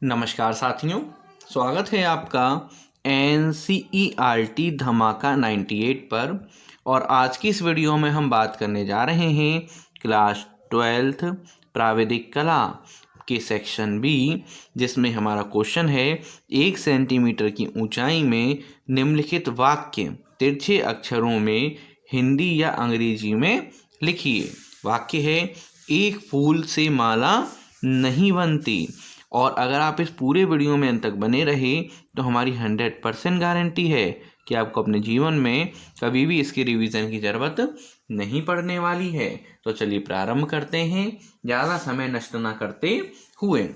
नमस्कार साथियों, स्वागत है आपका NCERT धमाका 98 पर। और आज की इस वीडियो में हम बात करने जा रहे हैं क्लास 12th प्राविधिक कला के सेक्शन बी, जिसमें हमारा क्वेश्चन है 1 सेंटीमीटर की ऊंचाई में निम्नलिखित वाक्य तिरछे अक्षरों में हिंदी या अंग्रेजी में लिखिए। वाक्य है, एक फूल से माला नहीं बनती। और अगर आप इस पूरे वीडियो में अंत तक बने रहे तो हमारी 100% गारंटी है कि आपको अपने जीवन में कभी भी इसके रिवीजन की ज़रूरत नहीं पड़ने वाली है। तो चलिए प्रारंभ करते हैं, ज़्यादा समय नष्ट ना करते हुए।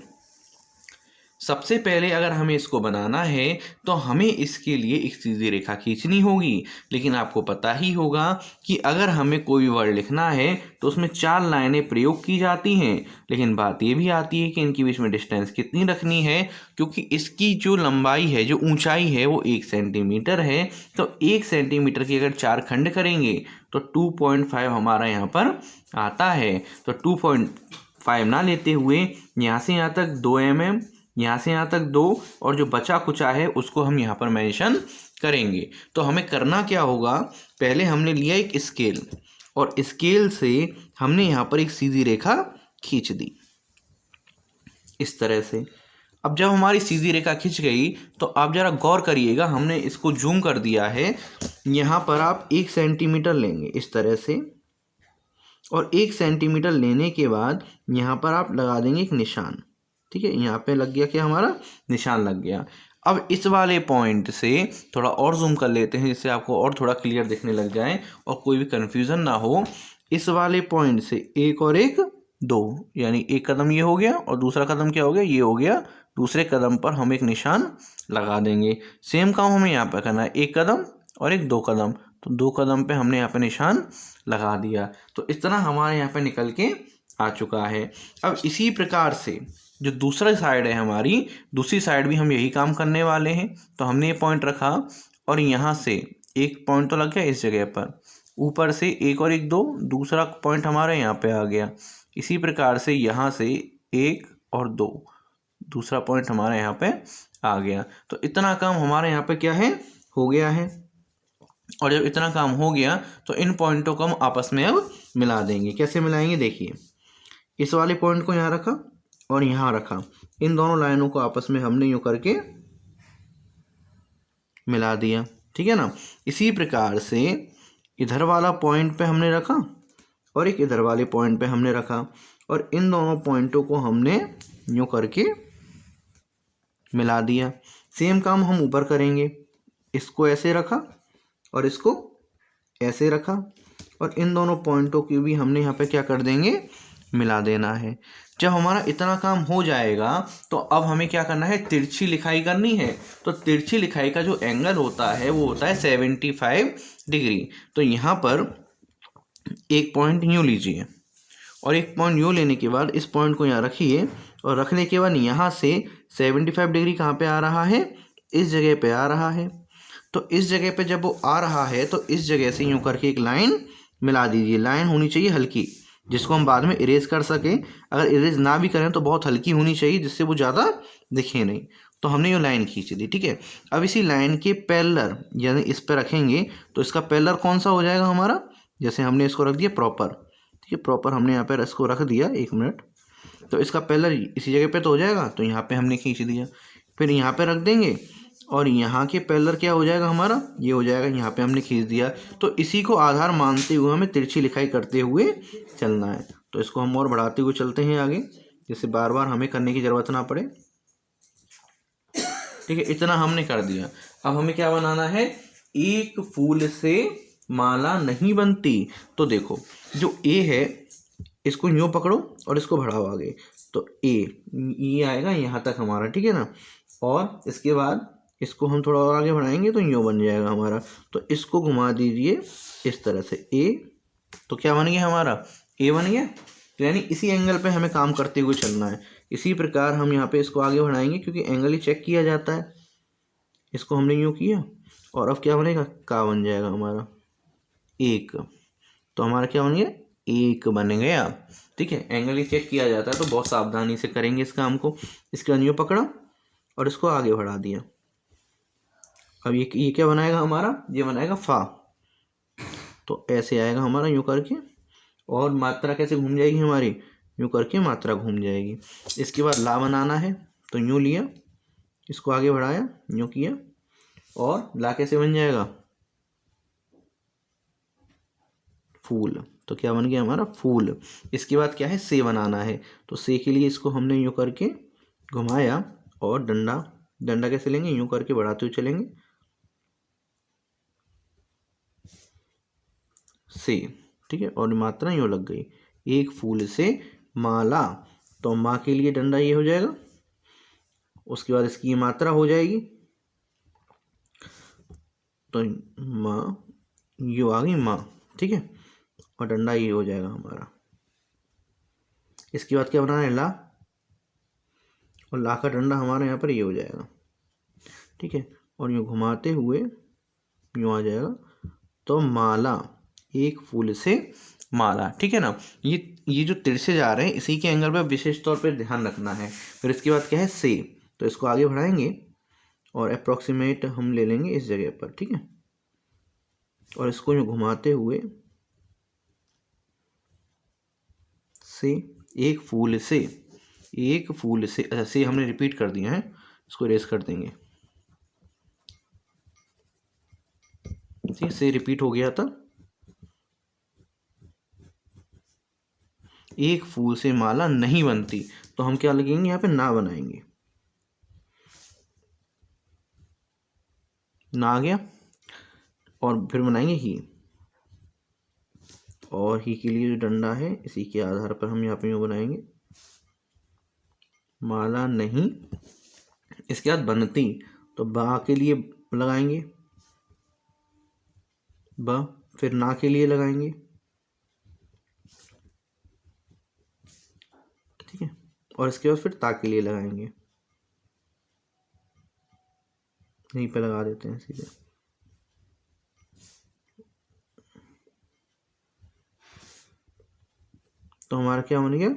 सबसे पहले अगर हमें इसको बनाना है तो हमें इसके लिए एक सीधी रेखा खींचनी होगी। लेकिन आपको पता ही होगा कि अगर हमें कोई वर्ड लिखना है तो उसमें 4 लाइनें प्रयोग की जाती हैं। लेकिन बात ये भी आती है कि इनके बीच में डिस्टेंस कितनी रखनी है, क्योंकि इसकी जो लंबाई है, जो ऊंचाई है, वो 1 सेंटीमीटर है। तो 1 सेंटीमीटर की अगर 4 खंड करेंगे तो 2.5 हमारा यहाँ पर आता है। तो 2.5 ना लेते हुए यहाँ से यहाँ तक 2 mm, यहाँ से यहाँ तक 2, और जो बचा कुचा है उसको हम यहाँ पर मेंशन करेंगे। तो हमें करना क्या होगा, पहले हमने लिया एक स्केल और स्केल से हमने यहाँ पर एक सीधी रेखा खींच दी इस तरह से। अब जब हमारी सीधी रेखा खिंच गई तो आप ज़रा गौर करिएगा, हमने इसको जूम कर दिया है। यहाँ पर आप 1 सेंटीमीटर लेंगे इस तरह से, और 1 सेंटीमीटर लेने के बाद यहाँ पर आप लगा देंगे एक निशान। ठीक है, यहाँ पे लग गया, क्या हमारा निशान लग गया। अब इस वाले पॉइंट से थोड़ा और जूम कर लेते हैं, जिससे आपको और थोड़ा क्लियर दिखने लग जाए और कोई भी कन्फ्यूज़न ना हो। इस वाले पॉइंट से 1 और 1 2, यानी एक कदम ये हो गया और दूसरा कदम क्या हो गया, ये हो गया। दूसरे कदम पर हम एक निशान लगा देंगे। सेम काम हमें यहाँ पर करना है, 1 कदम और 2 कदम। तो 2 कदम पे हमने यहाँ पे निशान लगा दिया। तो इस तरह हमारे यहाँ पे निकल के आ चुका है। अब इसी प्रकार से जो दूसरा साइड है हमारी, दूसरी साइड भी हम यही काम करने वाले हैं। तो हमने ये पॉइंट रखा और यहाँ से एक पॉइंट तो लग गया इस जगह पर, ऊपर से 1 और 1 2, दूसरा पॉइंट हमारा यहाँ पे आ गया। इसी प्रकार से यहाँ से 1 और 2, दूसरा पॉइंट हमारे यहाँ पे आ गया। तो इतना काम हमारे यहाँ पे क्या है, हो गया है। और जब इतना काम हो गया तो इन पॉइंटों को हम आपस में अब मिला देंगे। कैसे मिलाएंगे, देखिए, इस वाले पॉइंट को यहाँ रखा और यहाँ रखा, इन दोनों लाइनों को आपस में हमने यूँ करके मिला दिया। ठीक है ना। इसी प्रकार से इधर वाला पॉइंट पे हमने रखा और एक इधर वाले पॉइंट पे हमने रखा, और इन दोनों पॉइंटों को हमने यूँ करके मिला दिया। सेम काम हम ऊपर करेंगे, इसको ऐसे रखा और इसको ऐसे रखा, और इन दोनों पॉइंटों की भी हमने यहाँ पे क्या कर देंगे, मिला देना है। जब हमारा इतना काम हो जाएगा तो अब हमें क्या करना है, तिरछी लिखाई करनी है। तो तिरछी लिखाई का जो एंगल होता है वो होता है 75 डिग्री। तो यहाँ पर एक पॉइंट यूँ लीजिए और एक पॉइंट यूँ लेने के बाद इस पॉइंट को यहाँ रखिए, और रखने के बाद यहाँ से 75 डिग्री कहाँ पे आ रहा है, इस जगह पे आ रहा है। तो इस जगह पे जब वो आ रहा है तो इस जगह से यूँ करके एक लाइन मिला दीजिए। लाइन होनी चाहिए हल्की, जिसको हम बाद में इरेज कर सकें। अगर इरेज ना भी करें तो बहुत हल्की होनी चाहिए, जिससे वो ज़्यादा दिखे नहीं। तो हमने ये लाइन खींच दी। ठीक है, अब इसी लाइन के पैरेलल, यानी इस पर रखेंगे तो इसका पैरेलल कौन सा हो जाएगा हमारा, जैसे हमने इसको रख दिया प्रॉपर। ठीक है, प्रॉपर हमने यहाँ पर इसको रख दिया, 1 मिनट। तो इसका पैरेलल इसी जगह पे तो हो जाएगा, तो यहाँ पे हमने खींच दिया। फिर यहाँ पे रख देंगे और यहाँ के पैरेलल क्या हो जाएगा हमारा, ये हो जाएगा, यहाँ पे हमने खींच दिया। तो इसी को आधार मानते हुए हमें तिरछी लिखाई करते हुए चलना है। तो इसको हम और बढ़ाते हुए चलते हैं आगे, जिससे बार बार हमें करने की ज़रूरत ना पड़े। ठीक है, इतना हमने कर दिया। अब हमें क्या बनाना है, एक फूल से माला नहीं बनती। तो देखो, जो ए है इसको यूँ पकड़ो और इसको बढ़ाओ आगे, तो ये आएगा यहाँ तक हमारा। ठीक है ना। और इसके बाद इसको हम थोड़ा और आगे बढ़ाएंगे तो यूँ बन जाएगा हमारा। तो इसको घुमा दीजिए इस तरह से, ए। तो क्या बन गया हमारा, ए बन गया। तो यानी इसी एंगल पे हमें काम करते हुए चलना है। इसी प्रकार हम यहाँ पे इसको आगे बढ़ाएंगे, क्योंकि एंगल ही चेक किया जाता है। इसको हमने यूँ किया और अब क्या बनेगा, का बन जाएगा हमारा 1। तो हमारा क्या बन गया, 1 बन गया। ठीक है, एंगल ही चेक किया जाता है तो बहुत सावधानी से करेंगे इस काम को। इसके बाद यूँ पकड़ा और इसको आगे बढ़ा दिया। अब ये क्या बनाएगा हमारा, ये बनाएगा फा। तो ऐसे आएगा हमारा यूँ करके, और मात्रा कैसे घूम जाएगी हमारी, यूँ करके मात्रा घूम जाएगी। इसके बाद ला बनाना है तो यूँ लिया, इसको आगे बढ़ाया, यूँ किया, और ला कैसे बन जाएगा, फूल। तो क्या बन गया हमारा, फूल। इसके बाद क्या है, से बनाना है। तो से के लिए इसको हमने यूँ करके घुमाया, और डंडा कैसे लेंगे, यूँ करके बढ़ाते हुए चलेंगे, से। ठीक है, और मात्रा यूँ लग गई, एक फूल से माला। तो माँ के लिए डंडा ये हो जाएगा, उसके बाद इसकी मात्रा हो जाएगी, तो माँ, यूँ आ गई माँ। ठीक है, और डंडा ये हो जाएगा हमारा। इसके बाद क्या बनाना है, ला, और ला का डंडा हमारे यहाँ पर ये हो जाएगा। ठीक है, और यूँ घुमाते हुए यूँ आ जाएगा, तो माला, एक फूल से माला। ठीक है ना, ये जो तिरछे जा रहे हैं इसी के एंगल पर विशेष तौर पर ध्यान रखना है। फिर इसके बाद क्या है, से। तो इसको आगे बढ़ाएंगे और अप्रॉक्सीमेट हम ले लेंगे इस जगह पर। ठीक है, और इसको यूँ घुमाते हुए, से, एक फूल से, एक फूल से। अच्छा, से हमने रिपीट कर दिया है, इसको इरेज कर देंगे। ठीक है, से रिपीट हो गया था। एक फूल से माला नहीं बनती, तो हम क्या लगेंगे यहाँ पे, ना बनाएंगे, ना आ गया, और फिर बनाएंगे ही। और ही के लिए जो डंडा है इसी के आधार पर हम यहाँ पे यूँ बनाएंगे, माला नहीं। इसके बाद बनती, तो बा के लिए लगाएंगे ब, फिर ना के लिए लगाएंगे। ठीक है, और इसके बाद फिर ता के लिए लगाएंगे, यहीं पे लगा देते हैं सीधे। तो हमारा क्या बन गया,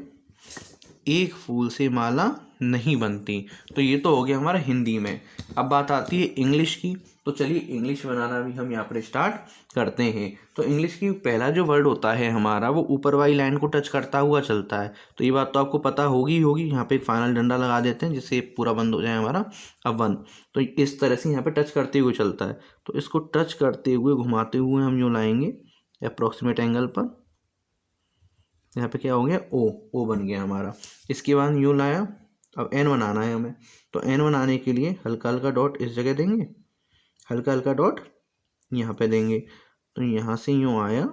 एक फूल से माला नहीं बनती। तो ये तो हो गया हमारा हिंदी में। अब बात आती है इंग्लिश की। तो चलिए इंग्लिश बनाना भी हम यहाँ पर स्टार्ट करते हैं। तो इंग्लिश की पहला जो वर्ड होता है हमारा, वो ऊपर वाली लाइन को टच करता हुआ चलता है। तो ये बात तो आपको पता होगी होगी। यहाँ पे एक फाइनल डंडा लगा देते हैं जिससे पूरा बंद हो जाए हमारा। अब 1, तो इस तरह से यहाँ पे टच करते हुए चलता है। तो इसको टच करते हुए घुमाते हुए हम यूँ लाएंगे अप्रॉक्सीमेट एंगल पर। यहाँ पे क्या हो गया, ओ बन गया हमारा। इसके बाद यूँ लाया, अब एन बनाना है हमें। तो एन बनाने के लिए हल्का हल्का डॉट इस जगह देंगे, हल्का हल्का डॉट यहाँ पे देंगे। तो यहाँ से यूँ आया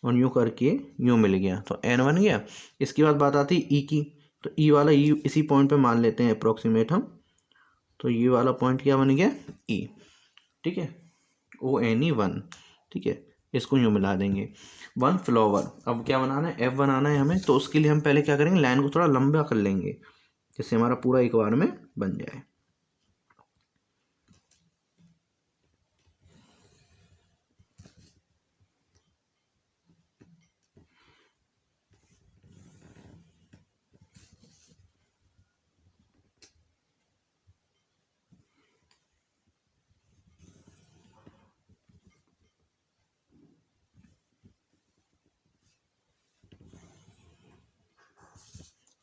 और यूँ करके यूँ मिल गया, तो एन बन गया। इसके बाद बात आती है ई की। तो ई वाला ई इसी पॉइंट पे मान लेते हैं अप्रॉक्सीमेट हम। तो ये वाला पॉइंट क्या बन गया, ई। ठीक है, ONE 1। ठीक है, इसको यूँ मिला देंगे, 1 फ्लावर। अब क्या बनाना है, F बनाना है हमें। तो उसके लिए हम पहले क्या करेंगे, लाइन को थोड़ा लंबा कर लेंगे जिससे हमारा पूरा एक बार में बन जाए।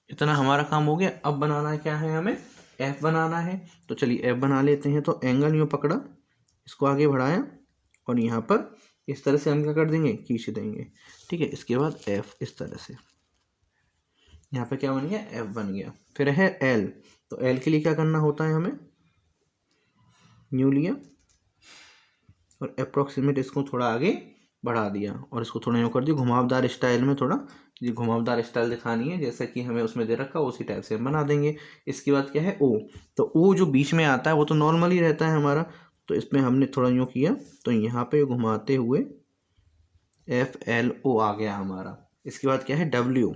इतना हमारा काम हो गया। अब बनाना क्या है हमें, F बनाना है। तो चलिए F बना लेते हैं। तो एंगल यूँ पकड़ा, इसको आगे बढ़ाया, और यहाँ पर इस तरह से हम क्या कर देंगे, खींच देंगे। ठीक है, इसके बाद F इस तरह से, यहाँ पे क्या बन गया, F बन गया। फिर है L। तो L के लिए क्या करना होता है हमें, न्यू लिया और अप्रॉक्सीमेट इसको थोड़ा आगे बढ़ा दिया, और इसको थोड़ा यूँ कर दिया घुमावदार स्टाइल में। थोड़ा ये घुमावदार स्टाइल दिखानी है जैसा कि हमें उसमें दे रखा, उसी टाइप से हम बना देंगे। इसके बाद क्या है, O। तो O जो बीच में आता है वो तो नॉर्मल ही रहता है हमारा। तो इसमें हमने थोड़ा यूँ किया, तो यहाँ पे घुमाते हुए FLO आ गया हमारा। इसके बाद क्या है, W।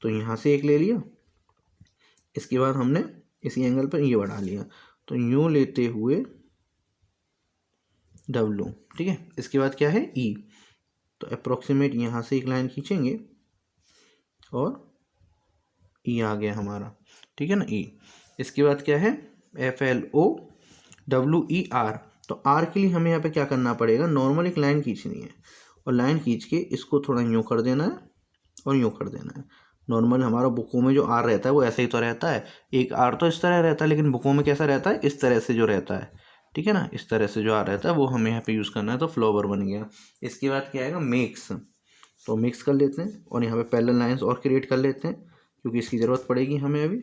तो यहाँ से एक ले लिया, इसके बाद हमने इसी एंगल पर ये बढ़ा लिया। तो यूँ लेते हुए W। ठीक है, इसके बाद क्या है, E। तो अप्रोक्सीमेट यहाँ से एक लाइन खींचेंगे और ई आ गया हमारा, ठीक है ना, ई। इसके बाद क्या है, FLOWER। तो आर के लिए हमें यहाँ पे क्या करना पड़ेगा, नॉर्मल एक लाइन खींचनी है और लाइन खींच के इसको थोड़ा यूँ कर देना है और यूँ कर देना है। नॉर्मल हमारा बुकों में जो आर रहता है वो ऐसे ही तो रहता है, एक आर तो इस तरह रहता है, लेकिन बुकों में कैसा रहता है, इस तरह से जो रहता है, ठीक है ना, इस तरह से जो आर रहता है वो हमें यहाँ पे यूज़ करना है। तो फ्लोवर बन गया। इसके बाद क्या आएगा, मिक्स। तो मिक्स कर लेते हैं और यहाँ पे पैरेलल लाइंस और क्रिएट कर लेते हैं क्योंकि इसकी ज़रूरत पड़ेगी हमें अभी।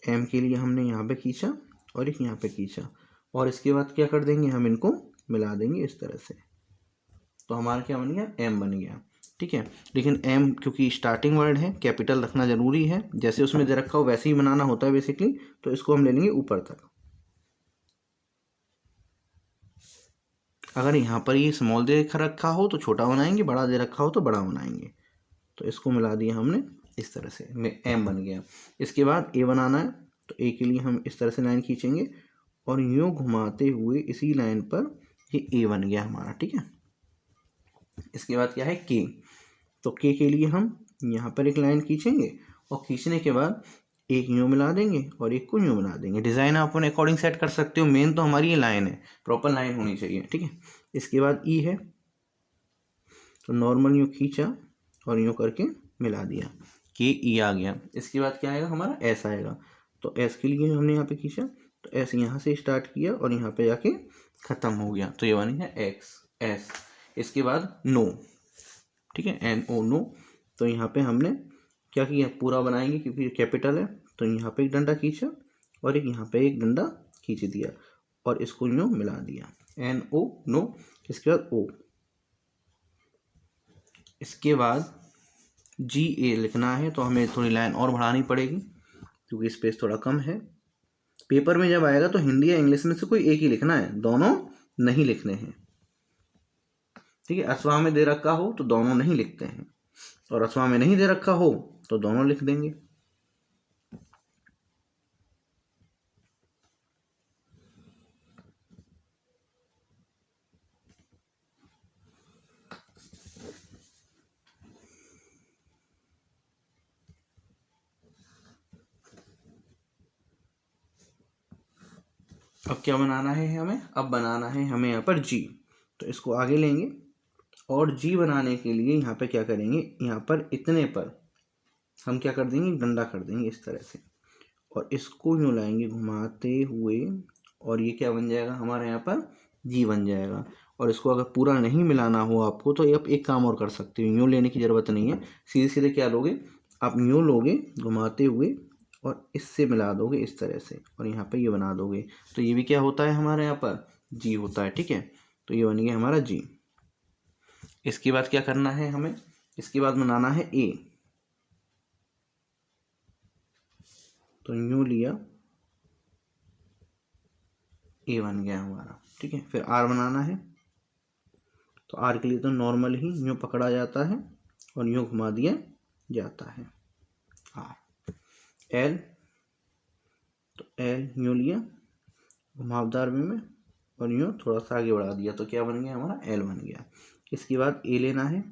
एम के लिए हमने यहाँ पे खींचा और एक यहाँ पे खींचा और इसके बाद क्या कर देंगे, हम इनको मिला देंगे इस तरह से। तो हमारा क्या बन गया, एम बन गया, ठीक है। लेकिन एम क्योंकि स्टार्टिंग वर्ड है, कैपिटल रखना जरूरी है, जैसे उसमें दे रखा हो वैसे ही बनाना होता है बेसिकली। तो इसको हम ले लेंगे ऊपर तक। अगर यहाँ पर ये स्मॉल दे रखा हो तो छोटा बनाएंगे, बड़ा दे रखा हो तो बड़ा बनाएंगे। तो इसको मिला दिया हमने इस तरह से, एम बन गया। इसके बाद ए बनाना है, तो ए के लिए हम इस तरह से लाइन खींचेंगे और यूँ घुमाते हुए इसी लाइन पर ये ए बन गया हमारा, ठीक है। इसके बाद क्या है, के। तो के लिए हम यहाँ पर एक लाइन खींचेंगे और खींचने के बाद एक यूँ मिला देंगे और एक को यूँ मिला देंगे। डिज़ाइन आप अपने अकॉर्डिंग सेट कर सकते हो, मेन तो हमारी ये लाइन है, प्रॉपर लाइन होनी चाहिए, ठीक है। इसके बाद ई है, तो नॉर्मल यूँ खींचा और यूँ करके मिला दिया, के ई आ गया। इसके बाद क्या आएगा, हमारा एस आएगा। तो एस के लिए हमने यहाँ पे खींचा, तो एस यहाँ से स्टार्ट किया और यहाँ पे जाके ख़त्म हो गया, तो ये बन गया एक्स, एस। इसके बाद नो, ठीक है, NO, नो। तो यहाँ पे हमने क्या किया, पूरा बनाएंगे क्योंकि कैपिटल है। तो यहाँ पे एक डंडा खींचा और एक यहाँ पे एक डंडा खींच दिया और इसको यूँ मिला दिया, NO, नो। इसके बाद O। इसके बाद GA लिखना है, तो हमें थोड़ी लाइन और बढ़ानी पड़ेगी क्योंकि स्पेस थोड़ा कम है। पेपर में जब आएगा तो हिंदी या इंग्लिश में से कोई एक ही लिखना है, दोनों नहीं लिखने हैं, ठीक है। अथवा में दे रखा हो तो दोनों नहीं लिखते हैं और अथवा में नहीं दे रखा हो तो दोनों लिख देंगे। अब क्या बनाना है हमें, अब बनाना है हमें यहाँ पर जी। तो इसको आगे लेंगे और जी बनाने के लिए यहाँ पे क्या करेंगे, यहाँ पर इतने पर हम क्या कर देंगे, डंडा कर देंगे इस तरह से और इसको यूँ लाएंगे घुमाते हुए और ये क्या बन जाएगा, हमारे यहाँ पर जी बन जाएगा। और इसको अगर पूरा नहीं मिलाना हो आपको तो आप एक काम और कर सकते हो, यूँ लेने की ज़रूरत नहीं है, सीधे सीधे क्या लोगे आप, यूँ लोगे घुमाते हुए और इससे मिला दोगे इस तरह से और यहाँ पे ये बना दोगे। तो ये भी क्या होता है, हमारे यहाँ पर जी होता है, ठीक है। तो ये बन गया हमारा जी। इसके बाद क्या करना है हमें, इसके बाद बनाना है ए। तो यूँ लिया, ए बन गया हमारा, ठीक है। फिर आर बनाना है, तो आर के लिए तो नॉर्मल ही यूँ पकड़ा जाता है और यूँ घुमा दिया जाता है, आर। एल, तो एल यूँ लिया घुमावदार में और यूँ थोड़ा सा आगे बढ़ा दिया, तो क्या बन गया हमारा, एल बन गया। इसके बाद ए लेना है,